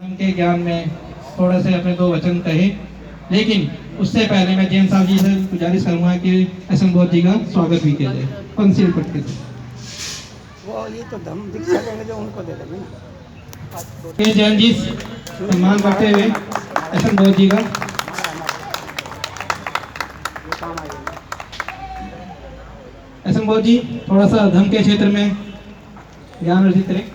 के ज्ञान में थोड़े से अपने दो वचन कहे, लेकिन उससे पहले मैं जैन साहब जी से गुजारिश करूंगा कि एसएम बोध जी का स्वागत भी किया जाए। पंक्तियाँ पढ़ के वो ये तो धम्म दीक्षा लेंगे जो उनको दे देंगे ना। के जैन जी सम्मान करते हुए एसएम बोध जी का। एसएम बोध जी थोड़ा सा धर्म के क्षेत्र में ज्ञान अर्जित करें।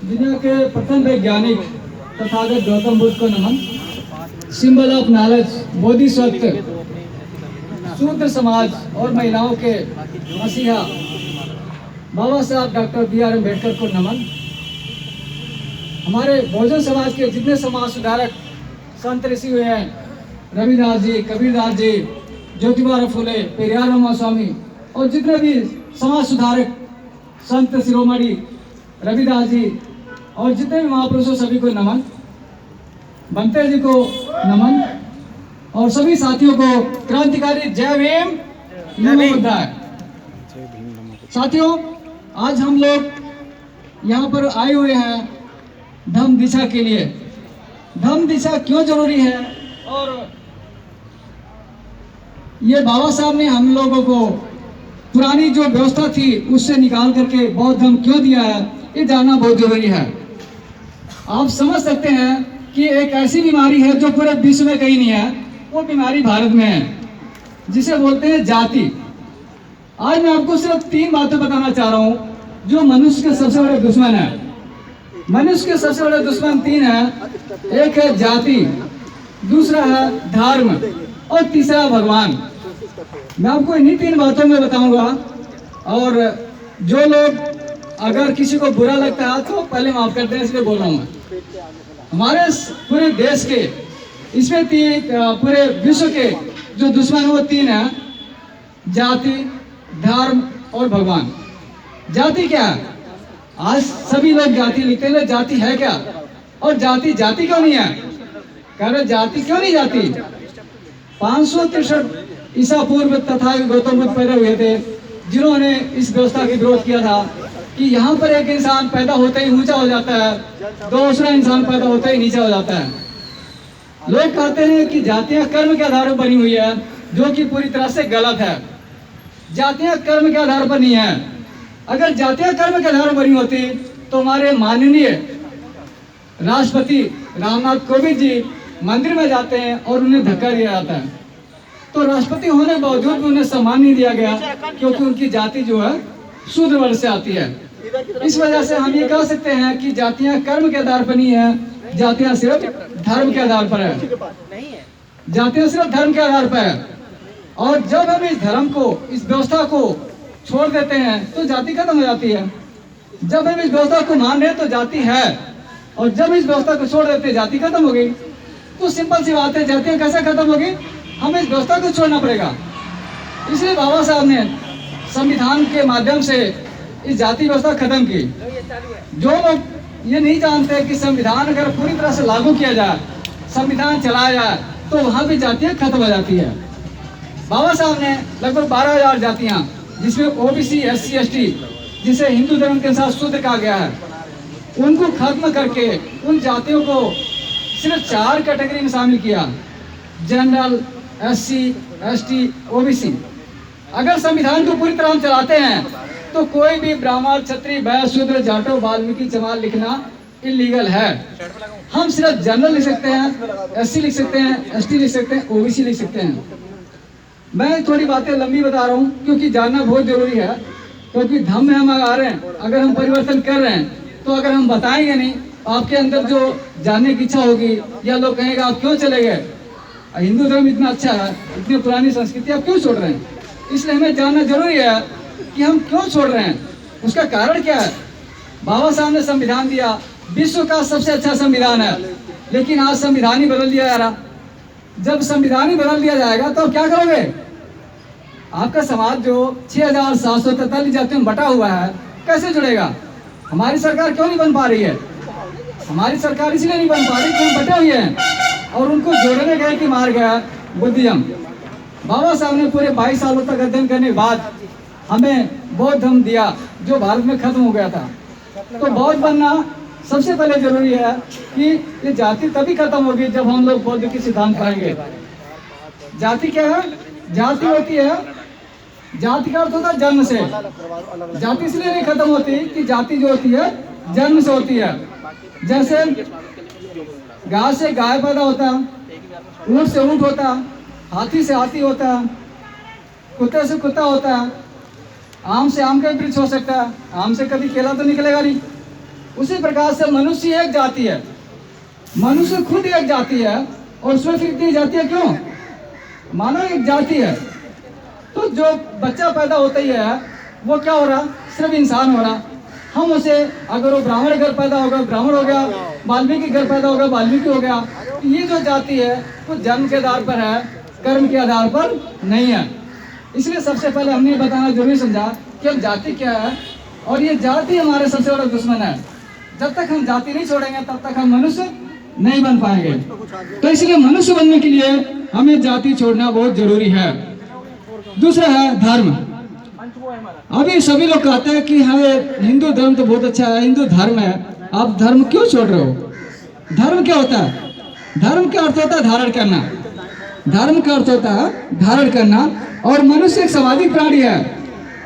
दुनिया के प्रथम वैज्ञानिक तथागत गौतम बुद्ध को नमन। सिंबल ऑफ नॉलेज, बोधिसत्व, शूद्र समाज और महिलाओं के मसीहा बाबा साहब डॉक्टर बी.आर. अम्बेडकर को नमन। हमारे बहुजन समाज के जितने समाज सुधारक संत ऋषि हुए हैं, रविदास जी, कबीरदास जी, ज्योतिबा फुले, पेरियार रामा स्वामी और जितने भी समाज सुधारक संत शिरोमणि रविदास जी और जितने भी महापुरुषों सभी को नमन। बनते जी को नमन और सभी साथियों को क्रांतिकारी जय भीम, नमो बुद्धाय। साथियों, आज हम लोग यहाँ पर आए हुए हैं धम्म दिशा के लिए। धम्म दिशा क्यों जरूरी है और ये बाबा साहब ने हम लोगों को पुरानी जो व्यवस्था थी उससे निकाल करके बौद्ध धर्म क्यों दिया है, ये जानना बहुत जरूरी है। आप समझ सकते हैं कि एक ऐसी बीमारी है जो पूरे विश्व में कहीं नहीं है, वो बीमारी भारत में है, जिसे बोलते हैं जाति। आज मैं आपको सिर्फ 3 बातें बताना चाह रहा हूँ जो मनुष्य के सबसे बड़े दुश्मन है। मनुष्य के सबसे बड़े दुश्मन 3 है। एक है जाति, दूसरा है धर्म और तीसरा भगवान। मैं आपको इन्हीं 3 बातों में बताऊंगा और जो लोग अगर किसी को बुरा लगता है तो पहले माफ करते हैं, इसलिए बोल रहा हूँ मैं। हमारे पूरे देश के इसमें पूरे विश्व के जो दुश्मन वो 3 हैं, जाति, धर्म और भगवान। जाति क्या है? आज सभी लोग जाति लिखते हैं, जाति है क्या? और जाति क्यों नहीं है? कह रहे जाति क्यों नहीं जाती? 563 ईसा पूर्व तथा गौतम बुद्ध पैदा हुए थे, जिन्होंने इस व्यवस्था के विरोध किया था कि यहाँ पर एक इंसान पैदा होते ही ऊंचा हो जाता है, दूसरा इंसान पैदा होते ही नीचा हो जाता है। लोग कहते हैं कि जातियाँ कर्म के आधार पर बनी हुई है, जो कि पूरी तरह से गलत है। जातियाँ कर्म के आधार पर नहीं है। अगर जातियाँ कर्म के आधार पर बनी होती तो हमारे माननीय राष्ट्रपति रामनाथ कोविंद जी मंदिर में जाते हैं और उन्हें धक्का दिया जाता है, तो राष्ट्रपति होने के बावजूद भी उन्हें सम्मान नहीं दिया गया, क्योंकि उनकी जाति जो है शूद्र वर्ग से आती है। इस वजह से हम ये कह सकते हैं कि जातियाँ कर्म के आधार पर नहीं है, जातियाँ सिर्फ धर्म के आधार पर है। जातियाँ सिर्फ धर्म के आधार पर है। और जब हम इस धर्म को, इस व्यवस्था को छोड़ देते हैं तो जाति खत्म हो जाती है। जब हम इस व्यवस्था को मान रहे हैं तो जाति है, और जब इस व्यवस्था को छोड़ देते हैं जाति खत्म हो गई। तो सिंपल सी बात है, जातियाँ कैसे खत्म होगी? हमें इस व्यवस्था को छोड़ना पड़ेगा। इसलिए बाबा साहब ने संविधान के माध्यम से इस जाति व्यवस्था खत्म की। जो लोग ये नहीं जानते कि संविधान अगर पूरी तरह से लागू किया जाए, संविधान चलाया जाए, तो वहाँ भी जातियाँ खत्म हो जाती है। बाबा साहब ने लगभग 12,000 जातियाँ, जिसमें ओबीसी, एससी, एसटी, जिसे हिंदू धर्म के साथ शूद्र कहा गया है, उनको खत्म करके उन जातियों को सिर्फ 4 कैटेगरी में शामिल किया: जनरल, एससी, एसटी, ओबीसी। अगर संविधान को पूरी तरह हम चलाते हैं तो कोई भी ब्राह्मण, क्षत्रिय, वैश्य, शूद्र, जाटो, वाल्मीकि, चमार लिखना इलीगल है। हम सिर्फ जनरल लिख सकते हैं, एससी लिख सकते हैं, एसटी लिख सकते हैं, ओबीसी लिख सकते हैं। मैं थोड़ी बातें लंबी बता रहा हूँ क्योंकि जानना बहुत जरूरी है, क्योंकि धम्म में हम आ रहे हैं, अगर हम परिवर्तन कर रहे हैं तो अगर हम बताएंगे नहीं, आपके अंदर जो जानने की इच्छा होगी या लोग कहेंगे आप क्यों चले गए, हिंदू धर्म इतना अच्छा है, इतनी पुरानी संस्कृति आप क्यों छोड़ रहे हैं? इसलिए हमें जानना जरूरी है कि हम क्यों छोड़ रहे हैं, उसका कारण क्या है। बाबा साहब ने संविधान दिया, विश्व का सबसे अच्छा संविधान है, लेकिन आज संविधान ही बदल दिया जा रहा। जब संविधान ही बदल दिया जाएगा तो क्या करोगे? आपका समाज जो 6,743 जातियों में बटा हुआ है, कैसे जुड़ेगा? हमारी सरकार क्यों नहीं बन पा रही है? हमारी सरकार इसलिए नहीं बन पा रही कि हम बटे हुए हैं और उनको जोड़ने गए कि मार गया बुद्धिज्म। बाबा साहब ने पूरे 22 सालों तक अध्ययन करने के बाद हमें बौद्ध धर्म दिया जो भारत में खत्म हो गया था। तो बौद्ध बनना सबसे पहले जरूरी है कि ये जाति तभी खत्म होगी जब हम लोग बौद्ध के सिद्धांत पाएंगे। जाति क्या है? जाति होती है, जाति का अर्थ होता है जन्म से। जाति इसलिए नहीं खत्म होती कि जाति जो होती है जन्म से होती है। जैसे गाय से गाय पैदा होता है, ऊंट से ऊंट होता है, हाथी से हाथी होता है, कुत्ते से कुत्ता होता है, आम से आम का वृक्ष हो सकता है, आम से कभी केला तो निकलेगा नहीं। उसी प्रकार से मनुष्य एक जाति है, मनुष्य खुद एक जाति है। और उसमें फिर इतनी जातियाँ क्यों? मानव एक जाति है। तो जो बच्चा पैदा होता ही है वो क्या हो रहा? सिर्फ इंसान हो रहा। हम उसे, अगर वो ब्राह्मण घर पैदा होगा ब्राह्मण हो गया, वाल्मीकि घर पैदा होगा वाल्मीकि हो गया। ये जो जाति है वो जन्म के आधार पर है, कर्म के आधार पर नहीं है। इसलिए सबसे पहले हमने बताना जरूरी समझा कि हम जाति क्या है, और ये जाति हमारे सबसे बड़ा दुश्मन है। जब तक हम जाति नहीं छोड़ेंगे तब तक हम मनुष्य नहीं बन पाएंगे। तो इसलिए मनुष्य बनने के लिए हमें जाति छोड़ना बहुत जरूरी है। दूसरा है धर्म। अभी सभी लोग कहते हैं कि हमें हिंदू धर्म तो बहुत अच्छा है, हिंदू धर्म है, आप धर्म क्यों छोड़ रहे हो? धर्म क्या होता है? धर्म का अर्थ होता है धारण करना। धर्म का अर्थ होता है धारण करना। और मनुष्य एक सामाजिक प्राणी है।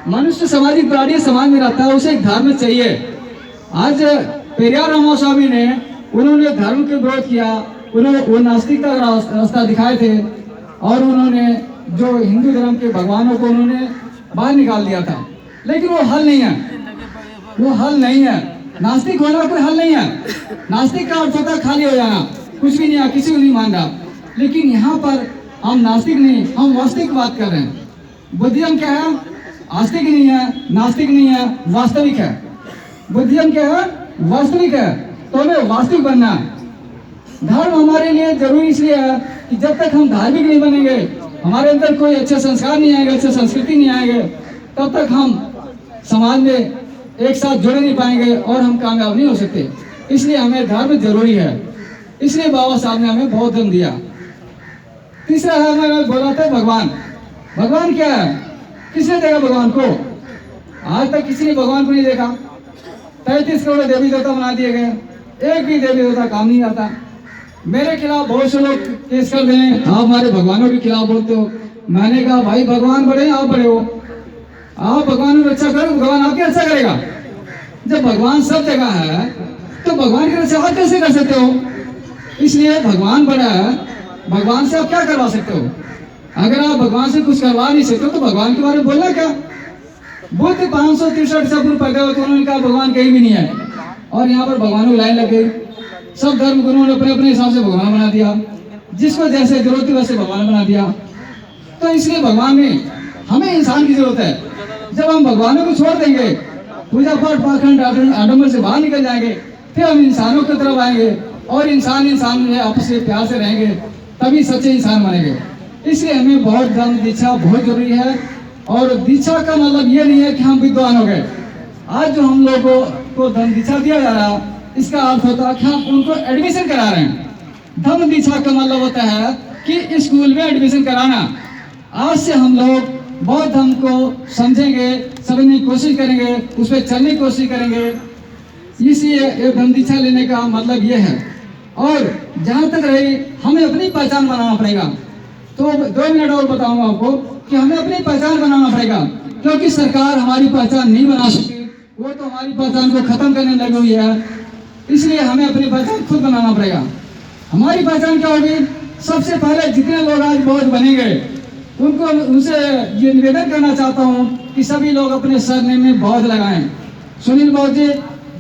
मनुष्य सामाजिक प्राणी, समाज में रहता है, उसे एक धर्म चाहिए। आज पेरियार रामा स्वामी ने, उन्होंने धर्म के विरोध किया, उन्होंने वो नास्तिकता का रास्ता दिखाए थे, और उन्होंने जो हिंदू धर्म के भगवानों को उन्होंने बाहर निकाल दिया था। लेकिन वो हल नहीं है, वो हल नहीं है। नास्तिक होना कोई हल नहीं है। नास्तिक का अर्थ होता है खाली हो जाना, कुछ भी नहीं है, किसी को नहीं मान रहा। लेकिन यहाँ पर हम नास्तिक नहीं, हम वास्तविक बात कर रहे हैं। बुद्धिज्म क्या है? आस्तिक नहीं है, नास्तिक नहीं है, वास्तविक है। बुद्धिज्म क्या है? वास्तविक है। तो हमें वास्तविक बनना है। धर्म हमारे लिए जरूरी इसलिए है कि जब तक हम धार्मिक नहीं बनेंगे, हमारे अंदर कोई अच्छे संस्कार नहीं आएंगे, अच्छे संस्कृति नहीं आएंगे, तब तक हम समाज में एक साथ जुड़ नहीं पाएंगे और हम कामयाब नहीं हो सकते। इसलिए हमें धर्म जरूरी है। इसलिए बाबा साहब ने हमें बौद्ध धर्म दिया। तीसरा है, मैंने बोला था भगवान। भगवान क्या है? किसने देखा भगवान को? आज तक किसी ने भगवान को नहीं देखा। 33 करोड़ देवी देवता बना दिए गए, एक भी देवी देवता काम नहीं आता। मेरे खिलाफ बहुत से लोग केस कर रहे हैं, आप हमारे भगवानों के खिलाफ बोलते हो। मैंने कहा भाई भगवान बड़े हैं, आप बड़े हो, आप भगवान की रक्षा करो, भगवान आपकी रक्षा करेगा। जब भगवान सब जगह है तो भगवान की रक्षा आप कैसे कर सकते हो? इसलिए भगवान बड़ा है, भगवान से आप क्या करवा सकते हो? अगर आप भगवान से कुछ करवा नहीं सकते तो भगवान के बारे में बोलना क्या? बुद्ध 563 से पूर्व पैदा हुए तो उन्होंने कहा भगवान कहीं भी नहीं है, और यहाँ पर भगवानों की लाइन लग गई। सब धर्म गुरुओं ने अपने अपने हिसाब से भगवान बना दिया, जिसको जैसे जरूरत थी वैसे भगवान बना दिया। तो इसलिए भगवान में हमें इंसान की जरूरत है। जब हम भगवानों को छोड़ देंगे, पूजा पाठ पाखंड आडंबर से बाहर निकल जाएंगे, फिर हम इंसानों की तरफ आएंगे और इंसान में आपस में प्यार से रहेंगे, तभी सच्चे इंसान बनेंगे। इसलिए हमें बौद्ध धर्म दीक्षा बहुत जरूरी है। और दीक्षा का मतलब ये नहीं है कि हम विद्वान हो गए। आज जो हम लोगों को धर्म दीक्षा दिया जा रहा है, इसका अर्थ होता है कि हम उनको एडमिशन करा रहे हैं। धर्म दीक्षा का मतलब होता है कि स्कूल में एडमिशन कराना। आज से हम लोग बौद्ध धर्म को समझेंगे, समझने की कोशिश करेंगे, उस पर चलने की कोशिश करेंगे। इसलिए धर्म दीक्षा लेने का मतलब ये है। और जहाँ तक रही, हमें अपनी पहचान बनाना पड़ेगा। तो 2 मिनट और बताऊंगा आपको कि हमें अपनी पहचान बनाना पड़ेगा, क्योंकि सरकार हमारी पहचान नहीं बना सकती, वो तो हमारी पहचान को खत्म करने लगी हुई है। इसलिए हमें अपनी पहचान खुद बनाना पड़ेगा। हमारी पहचान क्या होगी? सबसे पहले जितने लोग आज बौद्ध बनेंगे उनको, उनसे ये निवेदन करना चाहता हूँ कि सभी लोग अपने सरनेम में बौद्ध लगाएं। सुनील बौद्ध जी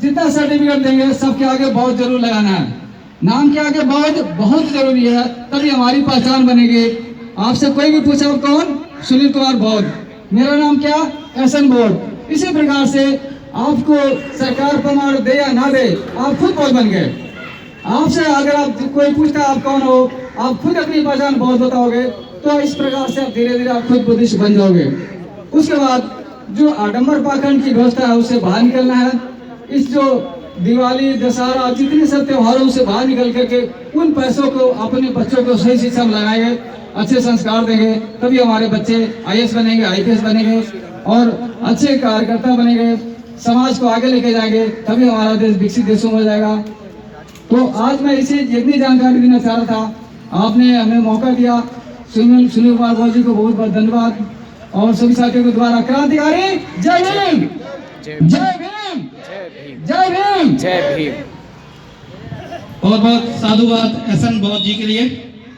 जितना सर्टिफिकेट देंगे सबके आगे बौद्ध जरूर लगाना है। नाम के आगे बौद्ध बहुत जरूरी है, तभी हमारी पहचान बनेगी। आपसे कोई भी पूछा कौन? सुनील कुमार बौद्ध। मेरा नाम क्या? एसएन बौद्ध। इसी प्रकार से आपको सरकार प्रमाण दे या ना दे, आप खुद बौद्ध बन गए। आपसे अगर आप कोई पूछता है आप कौन हो, आप खुद अपनी पहचान बौद्ध बताओगे, तो इस प्रकार से आप धीरे धीरे आप खुद बुद्धिस्ट बन जाओगे। उसके बाद जो आडंबर पाखंड की व्यवस्था है उससे बाहर निकलना है। इस जो दिवाली, दशहरा, जितने सब त्योहारों से बाहर निकल करके उन पैसों को अपने बच्चों को सही शिक्षा में लगाएंगे, अच्छे संस्कार देंगे, तभी हमारे बच्चे IAS बनेंगे, IPS बनेंगे। और अच्छे कार्यकर्ता बनेंगे, समाज को आगे लेके जाएंगे, तभी हमारा देश विकसित देशों में हो जाएगा। तो आज मैं इसे जितनी जानकारी देना चाह रहा था, आपने हमें मौका दिया। सुनील कुमार गौर जी को बहुत बहुत धन्यवाद और सभी साथियों को दोबारा क्रांतिकारी जय भीम, जय भीम, जय भीम, जय भीम। बहुत बहुत साधुवाद एहसन बौद्ध जी के लिए।